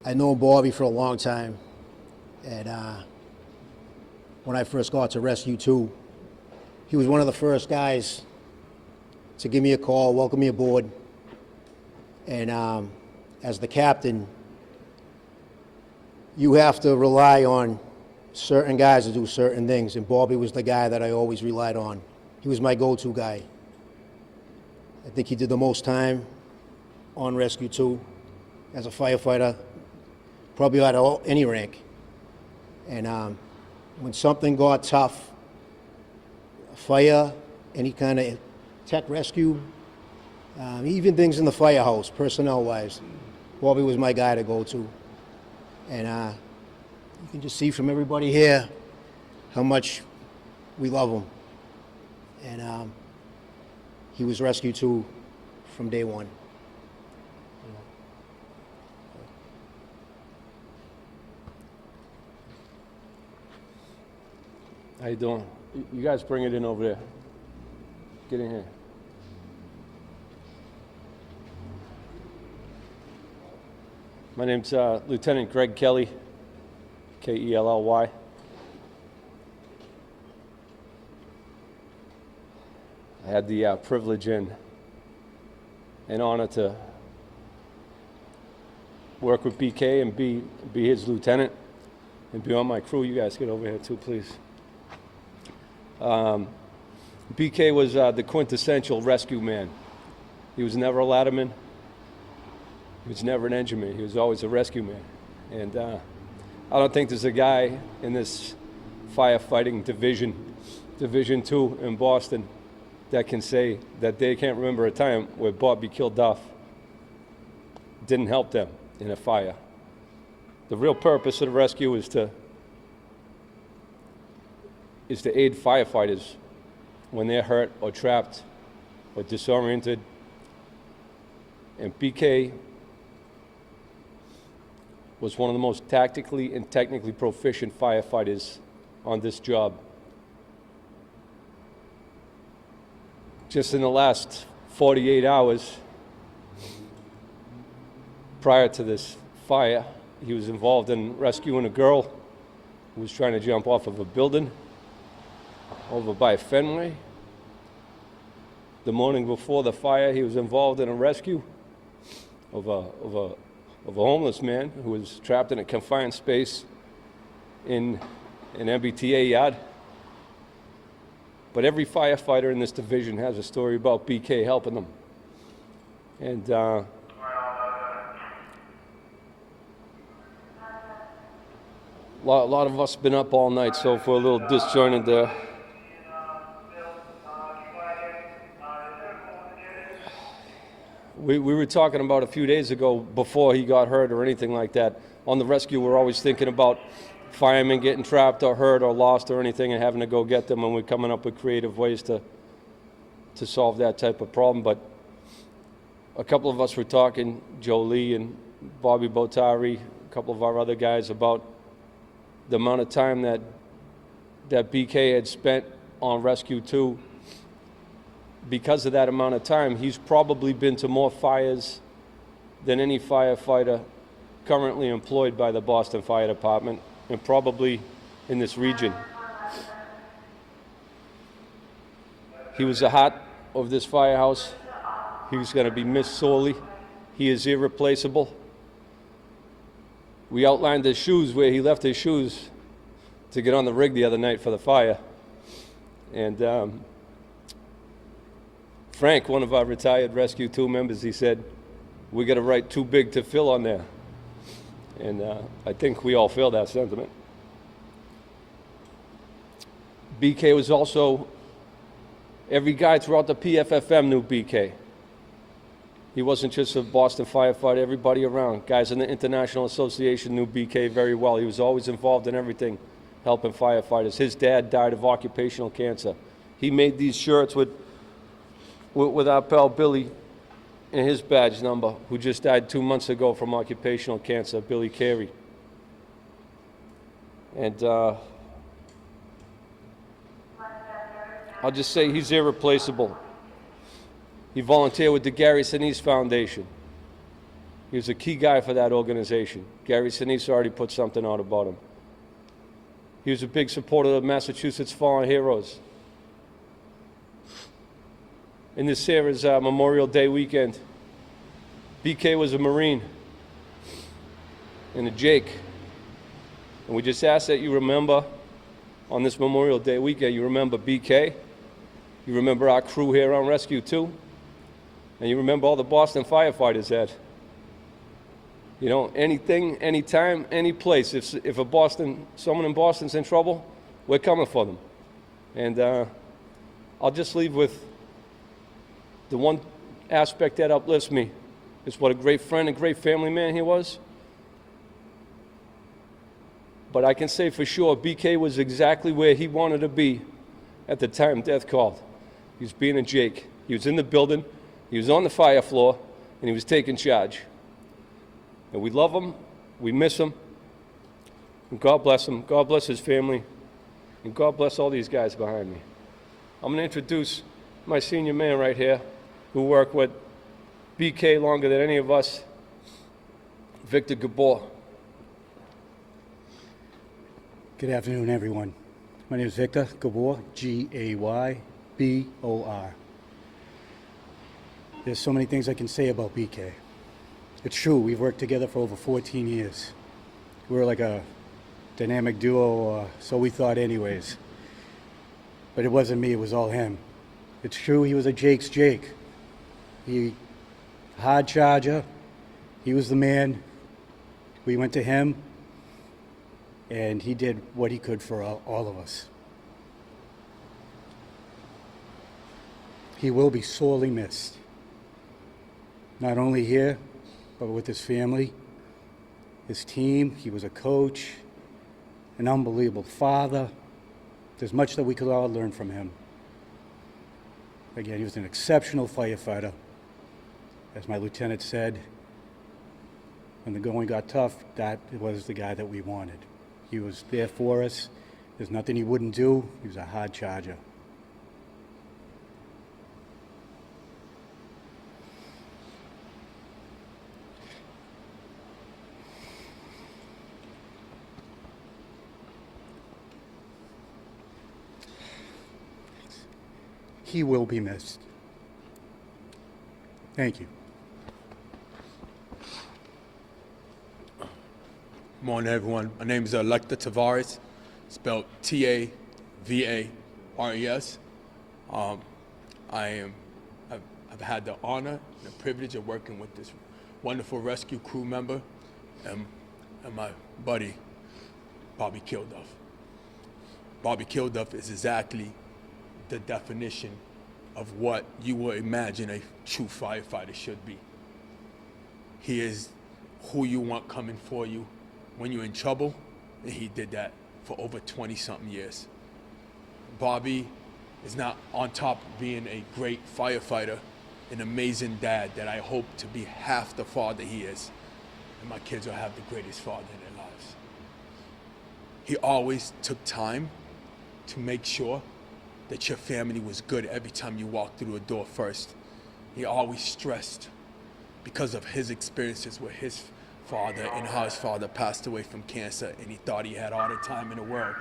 I know Bobby for a long time, and when I first got to Rescue 2, he was one of the first guys to give me a call, welcome me aboard, and as the captain, you have to rely on certain guys to do certain things, and Bobby was the guy that I always relied on. He was my go-to guy. I think he did the most time on Rescue 2 as a firefighter, probably out of any rank. And when something got tough, fire, any kind of tech rescue, even things in the firehouse, personnel-wise, Bobby was my guy to go to. And you can just see from everybody here how much we love him. And he was Rescue 2 from day one. How you doing? You guys bring it in over there. Get in here. My name's Lieutenant Greg Kelly, K-E-L-L-Y. I had the privilege and honor to work with BK and be his lieutenant and be on my crew. You guys get over here too, please. BK was the quintessential rescue man. He was never a ladderman. He was never an engineman. He was always a rescue man. And I don't think there's a guy in this firefighting Division 2 in Boston, that can say that they can't remember a time where Bobby Killduff didn't help them in a fire. The real purpose of the rescue is to aid firefighters when they're hurt or trapped or disoriented. And BK was one of the most tactically and technically proficient firefighters on this job. Just in the last 48 hours prior to this fire, he was involved in rescuing a girl who was trying to jump off of a building over by Fenway. The morning before the fire, he was involved in a rescue of a homeless man who was trapped in a confined space in an MBTA yard. But every firefighter in this division has a story about BK helping them. And a lot of us have been up all night, so for a little disjointed there. We were talking about a few days ago, before he got hurt or anything like that, on the rescue we're always thinking about firemen getting trapped or hurt or lost or anything and having to go get them, and we're coming up with creative ways to solve that type of problem. But a couple of us were talking, Joe Lee and Bobby Botari, a couple of our other guys, about the amount of time that BK had spent on Rescue 2. Because of that amount of time, he's probably been to more fires than any firefighter currently employed by the Boston Fire Department, and probably in this region. He was the heart of this firehouse. He was going to be missed sorely. He is irreplaceable. We outlined his shoes, where he left his shoes to get on the rig the other night for the fire. And Frank, one of our retired Rescue 2 members, he said, we got to write "too big to fill" on there. And I think we all feel that sentiment. BK was also, every guy throughout the PFFM knew BK. He wasn't just a Boston firefighter, everybody around. Guys in the International Association knew BK very well. He was always involved in everything, helping firefighters. His dad died of occupational cancer. He made these shirts with our pal Billy and his badge number, who just died 2 months ago from occupational cancer, Billy Carey. And I'll just say he's irreplaceable. He volunteered with the Gary Sinise Foundation. He was a key guy for that organization. Gary Sinise already put something out about him. He was a big supporter of Massachusetts Fallen Heroes. And this year is Memorial Day weekend. BK was a Marine and a Jake. And we just ask that you remember on this Memorial Day weekend, you remember BK, you remember our crew here on Rescue 2, and you remember all the Boston firefighters that, you know, anything, anytime, any place, if someone in Boston's in trouble, we're coming for them. And I'll just leave with the one aspect that uplifts me is what a great friend and great family man he was. But I can say for sure, BK was exactly where he wanted to be at the time death called. He was being a Jake. He was in the building, he was on the fire floor, and he was taking charge. And we love him, we miss him, and God bless him, God bless his family, and God bless all these guys behind me. I'm gonna introduce my senior man right here, who worked with BK longer than any of us, Victor Gabor. Good afternoon, everyone. My name is Victor Gabor, Gaybor. There's so many things I can say about BK. It's true, we've worked together for over 14 years. We were like a dynamic duo, or so we thought anyways. But it wasn't me, it was all him. It's true, he was a Jake's Jake. He, hard charger, he was the man. We went to him, and he did what he could for all of us. He will be sorely missed. Not only here, but with his family, his team. He was a coach, an unbelievable father. There's much that we could all learn from him. Again, he was an exceptional firefighter. As my lieutenant said, when the going got tough, that was the guy that we wanted. He was there for us. There's nothing he wouldn't do. He was a hard charger. He will be missed. Thank you. Morning, everyone. My name is Lecter Tavares, spelled T-A-V-A-R-E-S. I've had the honor and the privilege of working with this wonderful rescue crew member and my buddy, Bobby Killduff. Bobby Killduff is exactly the definition of what you would imagine a true firefighter should be. He is who you want coming for you when you're in trouble, and he did that for over 20-something years. Bobby is not on top of being a great firefighter, an amazing dad that I hope to be half the father he is, and my kids will have the greatest father in their lives. He always took time to make sure that your family was good every time you walked through a door first. He always stressed, because of his experiences with his father and how his father passed away from cancer, and he thought he had all the time in the world.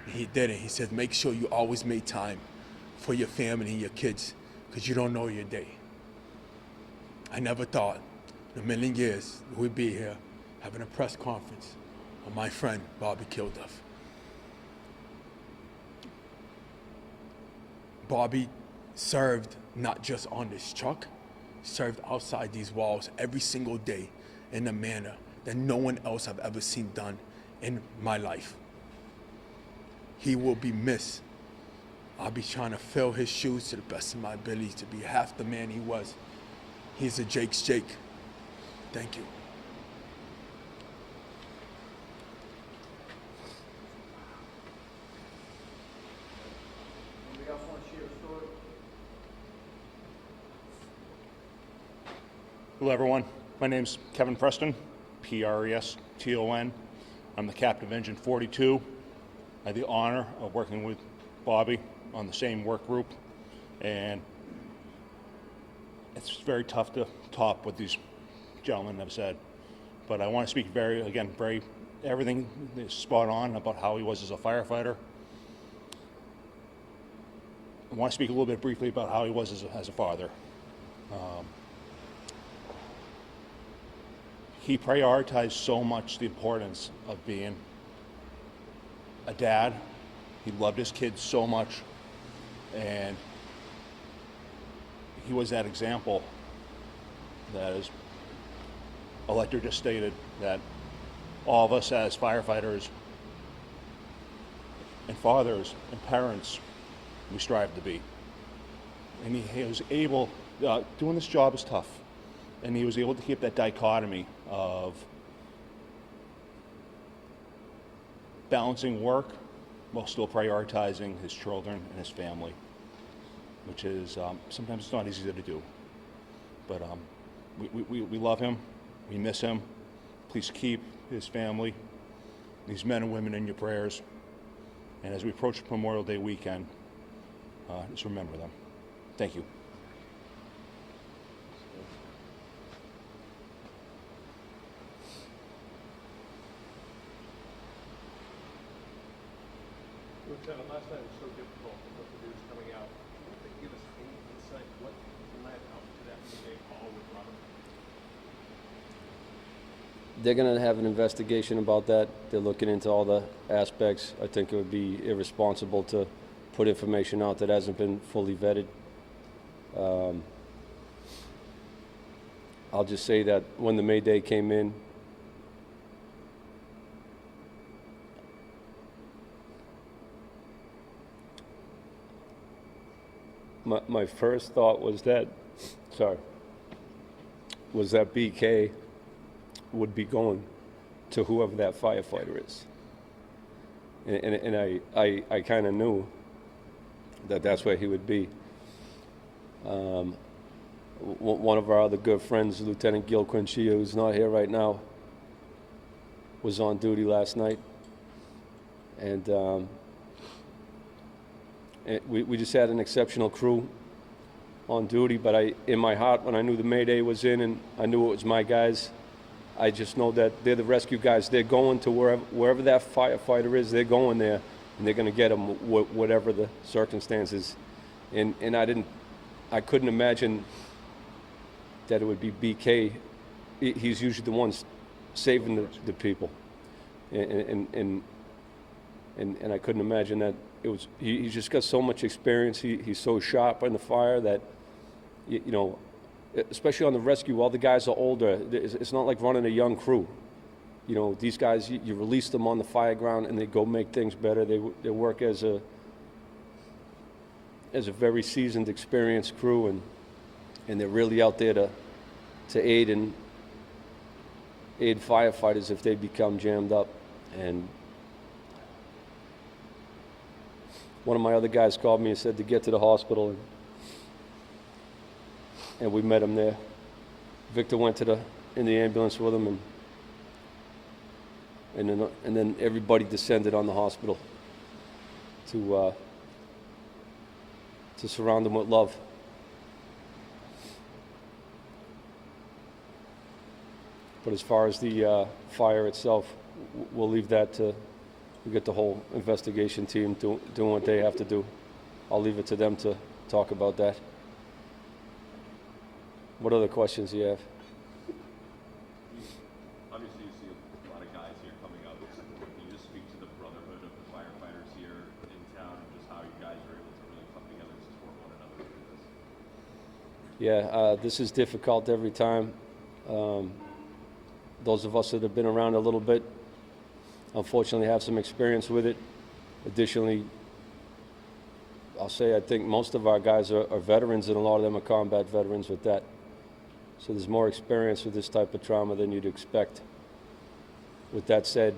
And he didn't. He said, make sure you always make time for your family and your kids, because you don't know your day. I never thought in a million years we'd be here having a press conference on my friend, Robert Killduff. Bobby served not just on this truck, served outside these walls every single day in a manner that no one else I've ever seen done in my life. He will be missed. I'll be trying to fill his shoes to the best of my ability to be half the man he was. He's a Jake's Jake. Thank you. Anybody else want to share a story? Hello, everyone. My name's Kevin Preston, Preston. I'm the captain of Engine 42. I had the honor of working with Bobby on the same work group, and it's very tough to top what these gentlemen have said. But I want to speak everything is spot on about how he was as a firefighter. I want to speak a little bit briefly about how he was as a father. He prioritized so much the importance of being a dad. He loved his kids so much, and he was that example that, as Elector just stated, that all of us as firefighters and fathers and parents, we strive to be. And he was able, doing this job is tough, and he was able to keep that dichotomy of balancing work while still prioritizing his children and his family, which is sometimes it's not easy to do. But we love him, we miss him. Please keep his family, these men and women, in your prayers. And as we approach Memorial Day weekend, just remember them. Thank you. Lieutenant, last night was so difficult with the news coming out. Can you give us any insight what led up to that meeting call with Robert? They're going to have an investigation about that. They're looking into all the aspects. I think it would be irresponsible to put information out that hasn't been fully vetted. I'll just say that when the Mayday came in, my first thought was that BK would be going to whoever that firefighter is. And I kind of knew that that's where he would be. One of our other good friends, Lieutenant Gil Quinchia, who's not here right now, was on duty last night. And we just had an exceptional crew on duty, but in my heart, when I knew the Mayday was in and I knew it was my guys, I just know that they're the rescue guys. They're going to wherever that firefighter is, they're going there, and they're going to get him whatever the circumstances. And I couldn't imagine that it would be BK. He's usually the one saving the people. And I couldn't imagine that it was. He's just got so much experience. He's so sharp on the fire that, you know, especially on the rescue, all the guys are older. It's not like running a young crew. You know, these guys, you release them on the fire ground and they go make things better. They work as a very seasoned, experienced crew, and they're really out there to aid firefighters if they become jammed up. And one of my other guys called me and said to get to the hospital, and we met him there. Victor went in the ambulance with him, and then everybody descended on the hospital to surround him with love. But as far as the fire itself, we'll leave that to get the whole investigation team doing what they have to do. I'll leave it to them to talk about that. What other questions do you have? Obviously, you see a lot of guys here coming out. Can you just speak to the brotherhood of the firefighters here in town and just how you guys are able to really come together to support one another through this? Yeah, this is difficult every time. Those of us that have been around a little bit, unfortunately, have some experience with it. Additionally, I'll say I think most of our guys are veterans, and a lot of them are combat veterans with that. So there's more experience with this type of trauma than you'd expect. With that said,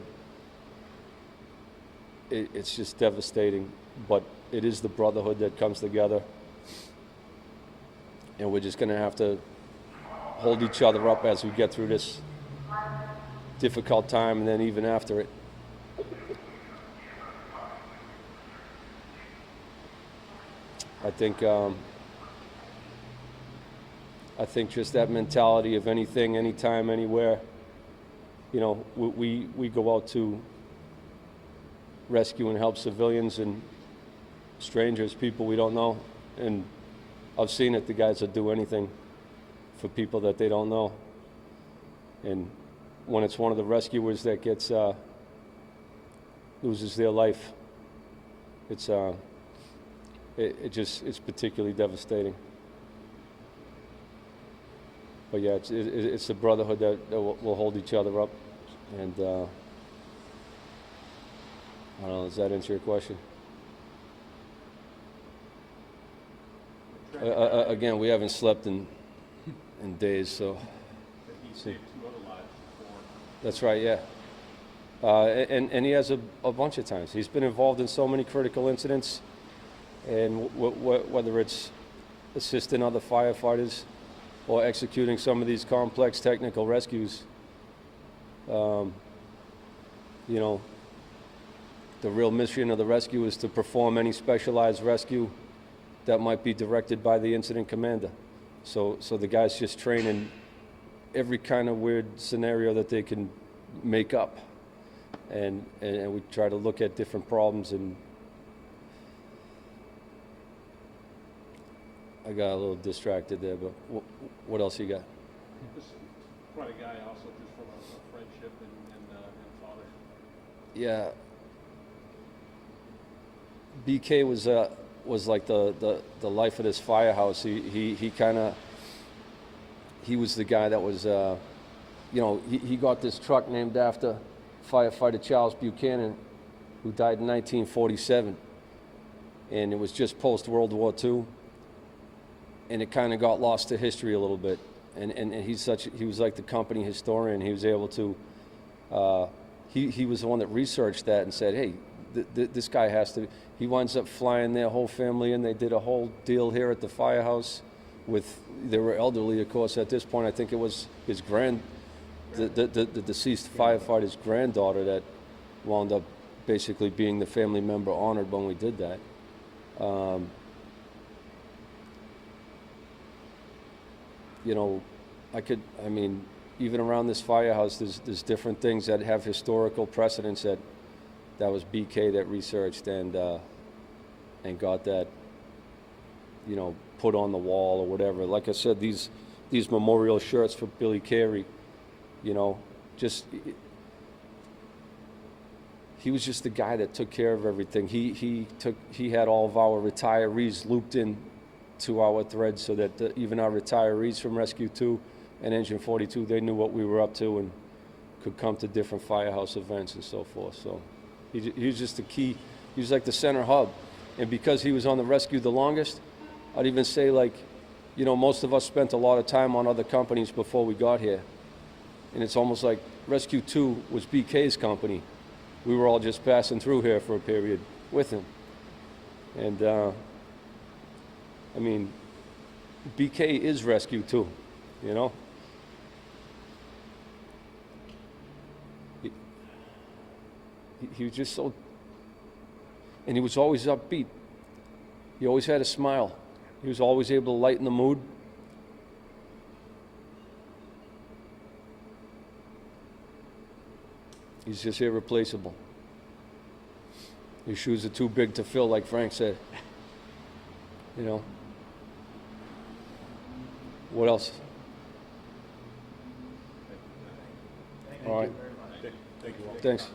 it's just devastating, but it is the brotherhood that comes together. And we're just going to have to hold each other up as we get through this difficult time, and then even after it. I I think just that mentality of anything, anytime, anywhere. You know, we go out to rescue and help civilians and strangers, people we don't know, and I've seen it. The guys that do anything for people that they don't know, and when it's one of the rescuers that gets loses their life, it's it's particularly devastating. But yeah, it's the brotherhood that will hold each other up, and I don't know. Does that answer your question? Again, we haven't slept in days, so. He saved 2 other lives before. That's right, yeah. And he has a bunch of times. He's been involved in so many critical incidents, and whether it's assisting other firefighters or executing some of these complex technical rescues, you know, the real mission of the rescue is to perform any specialized rescue that might be directed by the incident commander. So the guys just train in every kind of weird scenario that they can make up, and we try to look at different problems. And I got a little distracted there, but what else you got? This quite a guy also just from a friendship and father. Yeah, BK was like the life of this firehouse. He kind of, he was the guy that was, you know, he got this truck named after firefighter Charles Buchanan, who died in 1947, and it was just post World War II, and it kind of got lost to history a little bit. And he was like the company historian. He was able to, he was the one that researched that and said, hey, this guy has to. He winds up flying their whole family in. They did a whole deal here at the firehouse with, they were elderly, of course, at this point. I think it was his the deceased firefighter's granddaughter that wound up basically being the family member honored when we did that. You know, I mean, even around this firehouse, there's different things that have historical precedence that was BK that researched and got that, you know, put on the wall or whatever. Like I said, these memorial shirts for Billy Carey, you know, just, he was just the guy that took care of everything. He had all of our retirees looped in to our thread so that even our retirees from Rescue 2 and Engine 42, they knew what we were up to and could come to different firehouse events and so forth. So he was just the key. He was like the center hub. And because he was on the rescue the longest, I'd even say, like, you know, most of us spent a lot of time on other companies before we got here. And it's almost like Rescue 2 was BK's company. We were all just passing through here for a period with him. And, I mean, BK is Rescue 2, you know? He was just so, and he was always upbeat. He always had a smile. He was always able to lighten the mood. He's just irreplaceable. His shoes are too big to fill, like Frank said. You know? What else? All right. Thank you all. Thanks.